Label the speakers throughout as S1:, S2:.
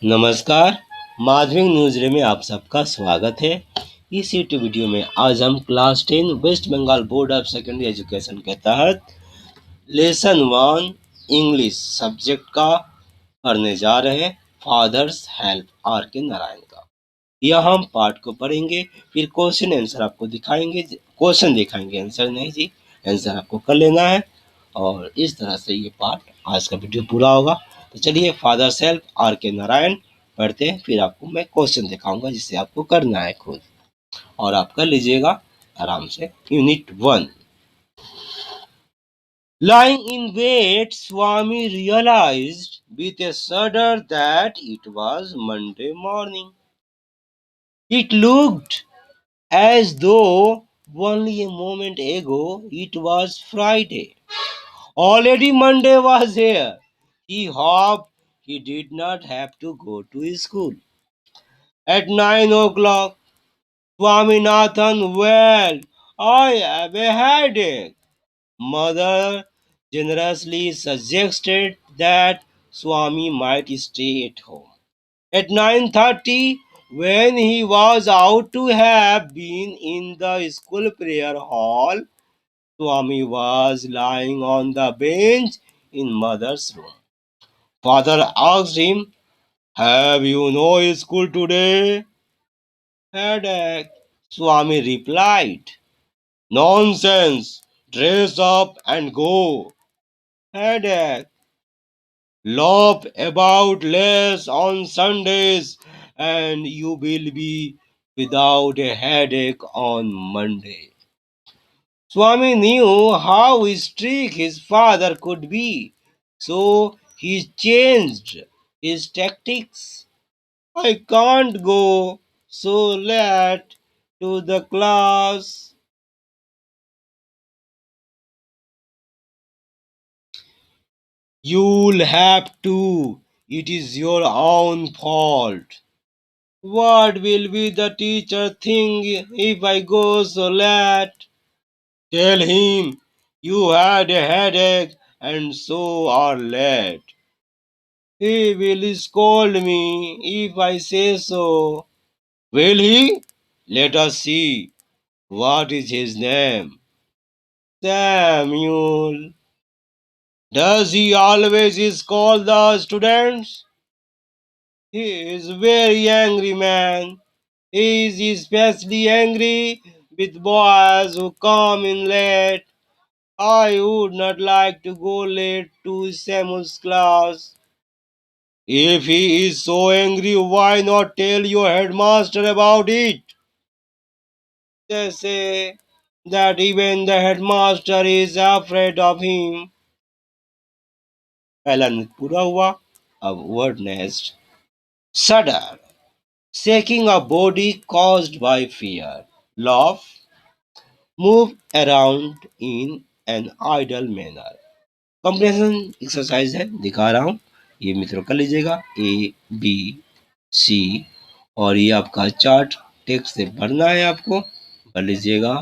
S1: नमस्कार। माधविंग न्यूज रे में आप सबका स्वागत है। इस यूट्यूब वीडियो में आज हम class 10 West Bengal board of secondary education के तहत लेसन 1 इंग्लिश सब्जेक्ट का पढ़ने जा रहे हैं। फादर्स हेल्प आर के नारायण का यह हम पार्ट को पढ़ेंगे, फिर क्वेश्चन आंसर आपको दिखाएंगे। क्वेश्चन दिखाएंगे, आंसर नहीं जी। आंसर आपको कर लेना है और इस तरह से ये पार्ट आज का वीडियो पूरा होगा। तो चलिए फादर सेल्फ आर के नारायण पढ़ते हैं, फिर आपको मैं क्वेश्चन दिखाऊंगा जिससे आपको करना है खुद और आप कर लीजिएगा आराम से। Unit 1। Lying in wait, Swami realized with a shudder that it was Monday morning. It looked as though only a moment ago it was Friday. Already Monday was here. He hoped he did not have to go to school. At 9 o'clock, Swaminathan wailed, I have a headache. Mother generously suggested that Swami might stay at home. At 9:30, when he was out to have been in the school prayer hall, Swami was lying on the bench in mother's room. Father asked him, have you no school today? Headache. Swami replied, nonsense. Dress up and go. Headache. Laugh about less on Sundays and you will be without a headache on Monday. Swami knew how strict his father could be, so he changed his tactics. I can't go so late to the class. You'll have to. It is your own fault. What will be the teacher think if I go so late? Tell him you had a headache and so are late. He will scold me if I say so. Will he? Let us see. What is his name? Samuel. Does he always scold the students? He is very angry man. He is especially angry with boys who come in late. I would not like to go late to Samuel's class. If he is so angry, why not tell your headmaster about it? They say that even the headmaster is afraid of him. पहला पूरा हुआ। अब word next. Shudder, shaking a body caused by fear. Laugh, move around in an idle manner. Comprehension exercise है, दिखा रहा हूँ, ये मित्रों कर लीजिएगा। ए बी सी और ये आपका चार्ट टेक्स्ट से भरना है, आपको भर लीजिएगा।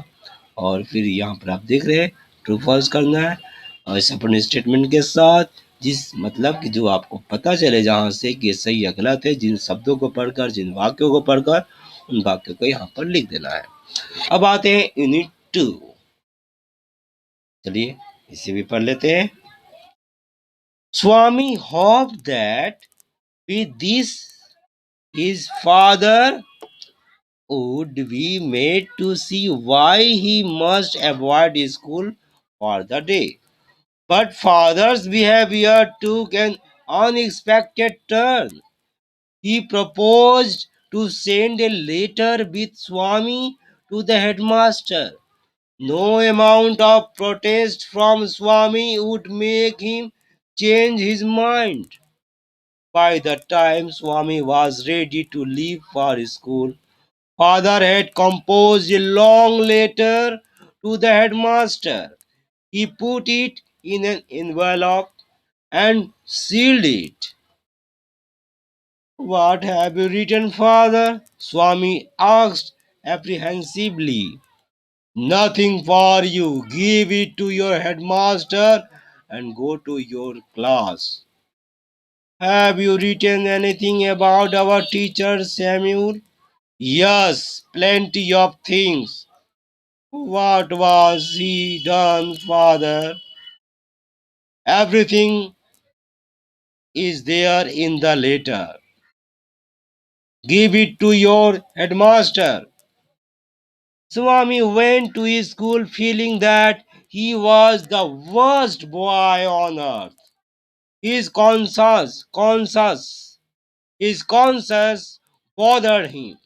S1: और फिर यहाँ पर आप देख रहे हैं ट्रू फॉल्स करना है और इस अपने स्टेटमेंट के साथ, जिस मतलब कि जो आपको पता चले जहाँ से कि सही या गलत है, जिन शब्दों को पढ़कर, जिन वाक्यों को पढ़कर उन वाक्यों को यहाँ पर लिख देना है। अब आते हैं यूनिट 2। चलिए इसे भी पढ़ लेते हैं। Swami hoped that with this his father would be made to see why he must avoid school for the day. But father's behavior took an unexpected turn. He proposed to send a letter with Swami to the headmaster. No amount of protest from Swami would make him change his mind. By the time Swami was ready to leave for school, father had composed a long letter to the headmaster. He put it in an envelope and sealed it. What have you written, father? Swami asked apprehensively. Nothing for you. Give it to your headmaster and go to your class. Have you written anything about our teacher Samuel? Yes, plenty of things. What was he done, father? Everything is there in the letter. Give it to your headmaster. Swami went to his school feeling that he was the worst boy on earth. His conscience bothered him.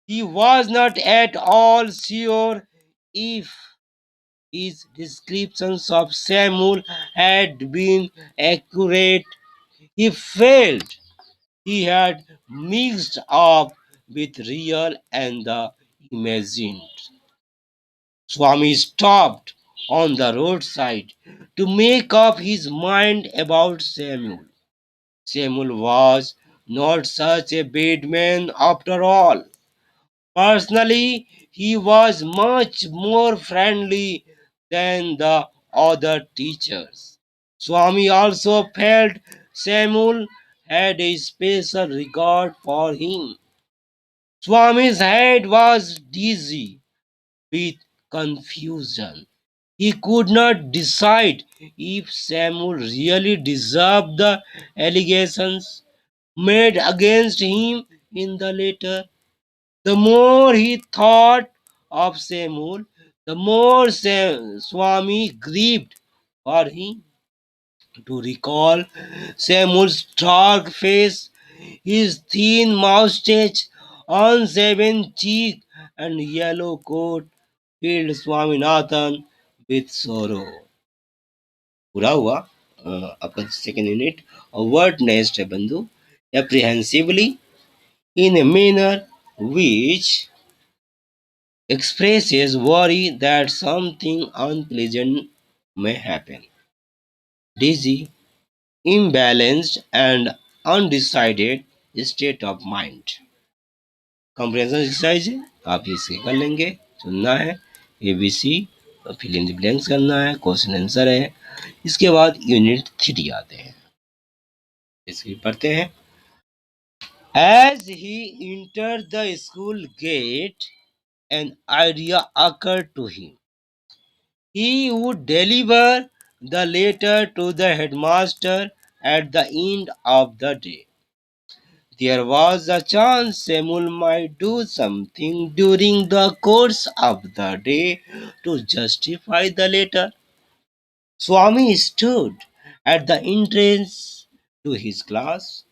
S1: He was not at all sure if his descriptions of Samuel had been accurate. He felt he had mixed up with real and the imagined. Swami stopped on the roadside to make up his mind about Samuel. Samuel was not such a bad man after all. Personally, he was much more friendly than the other teachers. Swami also felt Samuel had a special regard for him. Swami's head was dizzy with confusion. He could not decide if Samuel really deserved the allegations made against him in the letter. The more he thought of Samuel, the more Swami grieved for him. To recall Samuel's dark face, his thin moustache, unshaven cheek, and yellow coat filled Swaminathan with sorrow. पूरा हुआ आपका second unit word next है बंधु apprehensively in a manner which expresses worry that something unpleasant may happen. Dizzy, imbalanced, and undecided state of mind. Comprehension exercise है आप इसे कर लेंगे चुनना है ABC fill in the blanks करना है क्वेश्चन आंसर है इसके बाद यूनिट 3 आते हैं इसकी पढ़ते हैं As he entered the school gate, an idea occurred to him. He would deliver the letter to the headmaster at the end of the day. There was a chance Samuel might do something during the course of the day to justify the letter. Swami stood at the entrance to his class.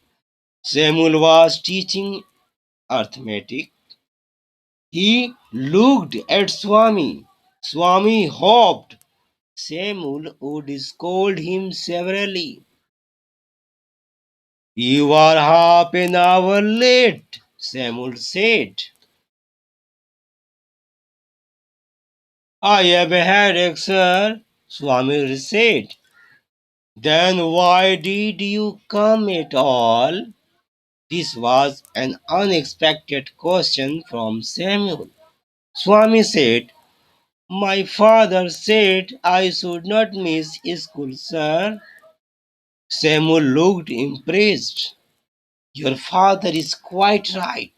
S1: Samuel was teaching arithmetic. He looked at Swami. Swami hoped Samuel would scold him severely. You are half an hour late, Samuel said. I have a headache, sir, Swami said. Then why did you come at all? This was an unexpected question from Samuel. Swami said, My father said I should not miss school, sir. Samuel looked impressed. Your father is quite right.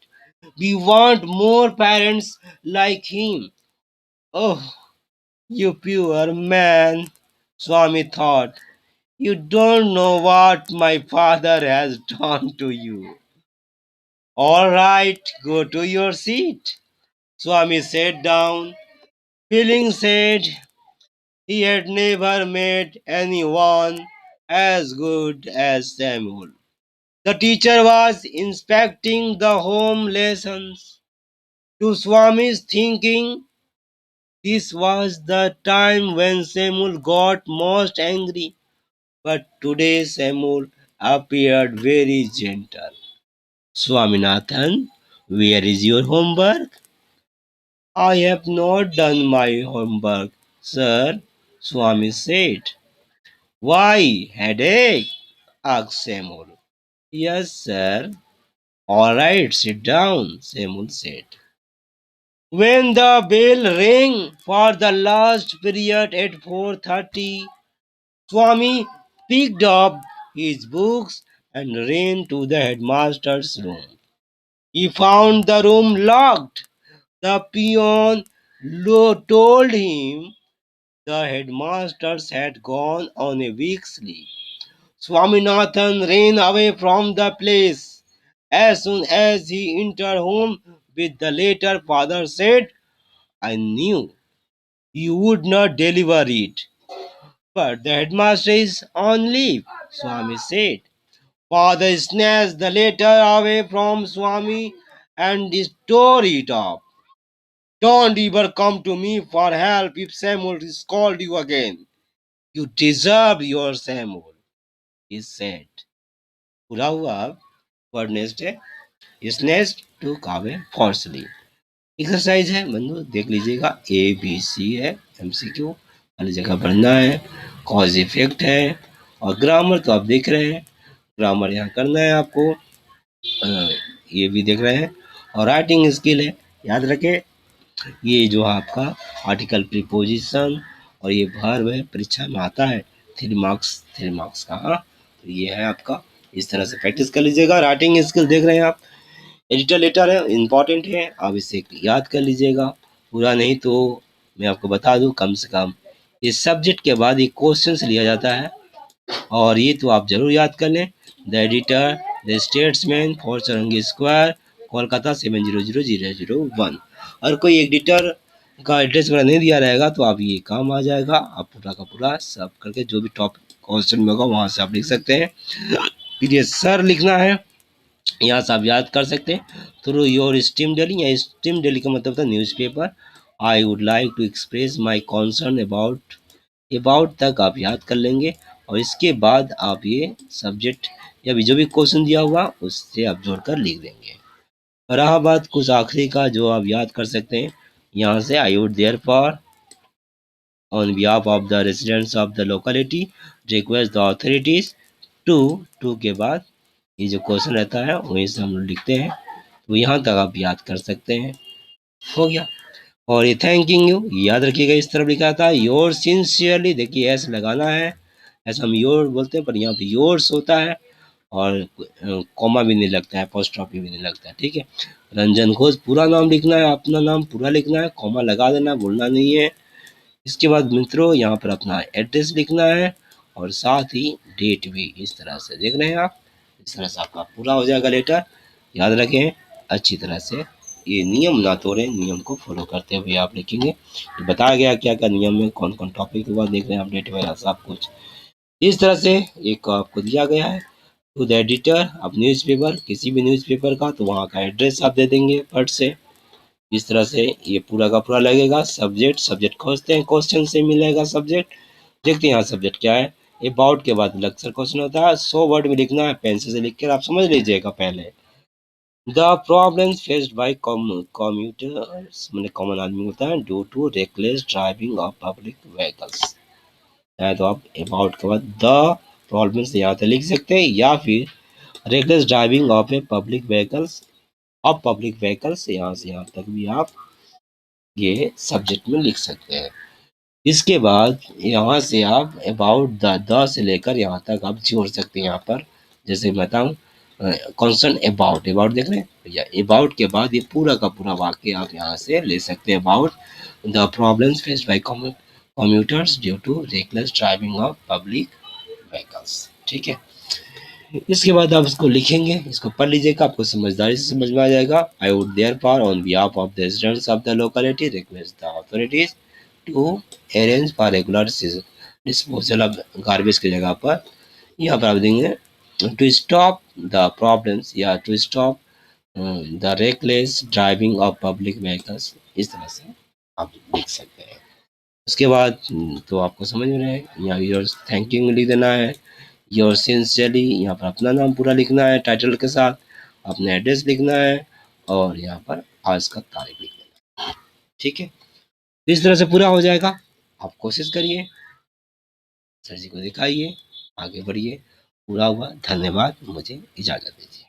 S1: We want more parents like him. Oh, you pure man, Swami thought. You don't know what my father has done to you. All right, go to your seat. Swami sat down, feeling sad. He had never met anyone as good as Samuel. The teacher was inspecting the home lessons. To Swami's thinking, this was the time when Samuel got most angry. But today Samuel appeared very gentle. Swaminathan, where is your homework? I have not done my homework, sir, Swami said. Why, headache? Asked Samuel. Yes, sir. All right, sit down, Samuel said. When the bell rang for the last period at 4:30, Swami picked up his books and ran to the headmaster's room. He found the room locked. The peon told him the headmasters had gone on a week's leave. Swaminathan ran away from the place. As soon as he entered home with the letter, father said, I knew you would not deliver it. But the headmaster is on leave, Swami said. Father snatched the letter away from Swami and tore it up. Don't ever come to me for help if Samuel is called you again. You deserve your Samuel, he said. पूरा हुआ अब Wednesday. Snatched took away falsely. Exercise है बंधु देख लीजिएगा ABC है MCQ वाली जगह पढ़ना है कॉज इफेक्ट है और ग्रामर तो आप देख रहे हैं ग्रामर यहाँ करना है आपको ये भी देख रहे हैं और राइटिंग स्किल है याद रखें ये जो आपका आर्टिकल प्रीपोजिशन और ये वर्ब है परीक्षा में आता है 3 मार्क्स का हाँ तो ये है आपका इस तरह से प्रैक्टिस कर लीजिएगा राइटिंग स्किल देख रहे हैं आप एडिटर लेटर है इम्पॉर्टेंट है आप इसे याद कर लीजिएगा पूरा नहीं तो मैं आपको बता दूं कम से कम इस सब्जेक्ट के बाद ये क्वेश्चन लिया जाता है और ये तो आप जरूर याद कर लें the editor The Statesman for Chowringhee square Kolkata 700001 और कोई एडिटर का एड्रेस वगैरह नहीं दिया रहेगा तो आप ये काम आ जाएगा आप पूरा का पूरा सब करके जो भी टॉप क्वेश्चन में होगा वहाँ से आप लिख सकते हैं फिर ये सर लिखना है यहाँ से आप याद कर सकते हैं थ्रू योर स्टीम डेली या स्टीम डेली का मतलब था newspaper I would like to express my concern about तक आप याद कर लेंगे और इसके बाद आप ये सब्जेक्ट या भी जो भी क्वेश्चन दिया हुआ उससे आप जोड़कर लिख देंगे और रहा बात कुछ आखिरी का जो आप याद कर सकते हैं यहाँ से I would therefore on behalf of the residents of the locality request the authorities to के बाद ये जो क्वेश्चन रहता है वहीं से हम लोग लिखते हैं तो यहाँ तक आप याद कर सकते हैं हो गया और ये थैंकिंग यू याद रखिएगा इस तरफ लिखा था योर सिंसियरली देखिए ऐसे लगाना है ऐसा हम योर बोलते हैं पर यहाँ पे योर्स होता है और कॉमा भी नहीं लगता है पोस्टॉफी भी नहीं लगता है ठीक है रंजन घोष पूरा नाम लिखना है अपना नाम पूरा लिखना है कॉमा लगा देना बोलना नहीं है इसके बाद मित्रों यहाँ पर अपना एड्रेस लिखना है और साथ ही डेट भी इस तरह से देख रहे हैं आप इस तरह से आपका पूरा हो जाएगा लेटर याद रखें अच्छी तरह से ये नियम ना तोड़ें नियम को फॉलो करते हुए आप लिखेंगे तो बताया गया क्या क्या नियम है कौन कौन टॉपिक के बाद देख रहे हैं आप डेट वगैरह सब कुछ इस तरह से एक आपको दिया गया है टू द एडिटर आप न्यूज़पेपर किसी भी न्यूज़पेपर का तो वहाँ का एड्रेस आप दे देंगे फट से इस तरह से ये पूरा का पूरा लगेगा सब्जेक्ट खोजते हैं क्वेश्चन से मिलेगा सब्जेक्ट देखते हैं यहाँ सब्जेक्ट क्या है अबाउट के बाद लेक्चर क्वेश्चन होता है 100 वर्ड में लिखना है पेंसिल से लिख कर आप समझ लीजिएगा पहले the problems faced by commuters मैंने कॉमन आदमी होता है due to reckless driving of public vehicles है तो आप अबाउट के बाद द प्रॉब्लम्स यहाँ तक लिख सकते हैं या फिर reckless driving of a public vehicles यहाँ से यहाँ तक भी आप ये सब्जेक्ट में लिख सकते हैं इसके बाद यहाँ से आप अबाउट द से लेकर यहाँ तक आप जोड़ सकते हैं यहाँ पर जैसे मैं बताऊँ कॉन्स्टेंट अबाउट देख रहे हैं या अबाउट के बाद ये पूरा का पूरा वाक्य आप यहाँ से ले सकते हैं about the problems faced by commuters due to reckless driving of public vehicles ठीक है इसके बाद आप इसको लिखेंगे इसको पढ़ लीजिएगा आपको समझदारी से समझ में आ जाएगा I would therefore on behalf of the residents of the locality request the authorities to arrange for regular disposal of garbage की जगह पर यहाँ पर आप देंगे टू स्टॉप द प्रॉब्लम्स या to stop the reckless driving of public vehicles इस तरह से आप लिख सकते हैं उसके बाद तो आपको समझ में रहे यहाँ योर थैंक यू लिख देना है योर सिंसियरली यहाँ पर अपना नाम पूरा लिखना है टाइटल के साथ अपना एड्रेस लिखना है और यहाँ पर आज का तारीख लिख देना है ठीक है इस तरह से पूरा हो जाएगा आप कोशिश करिए सर जी को दिखाइए आगे बढ़िए पूरा हुआ धन्यवाद मुझे इजाज़त दीजिए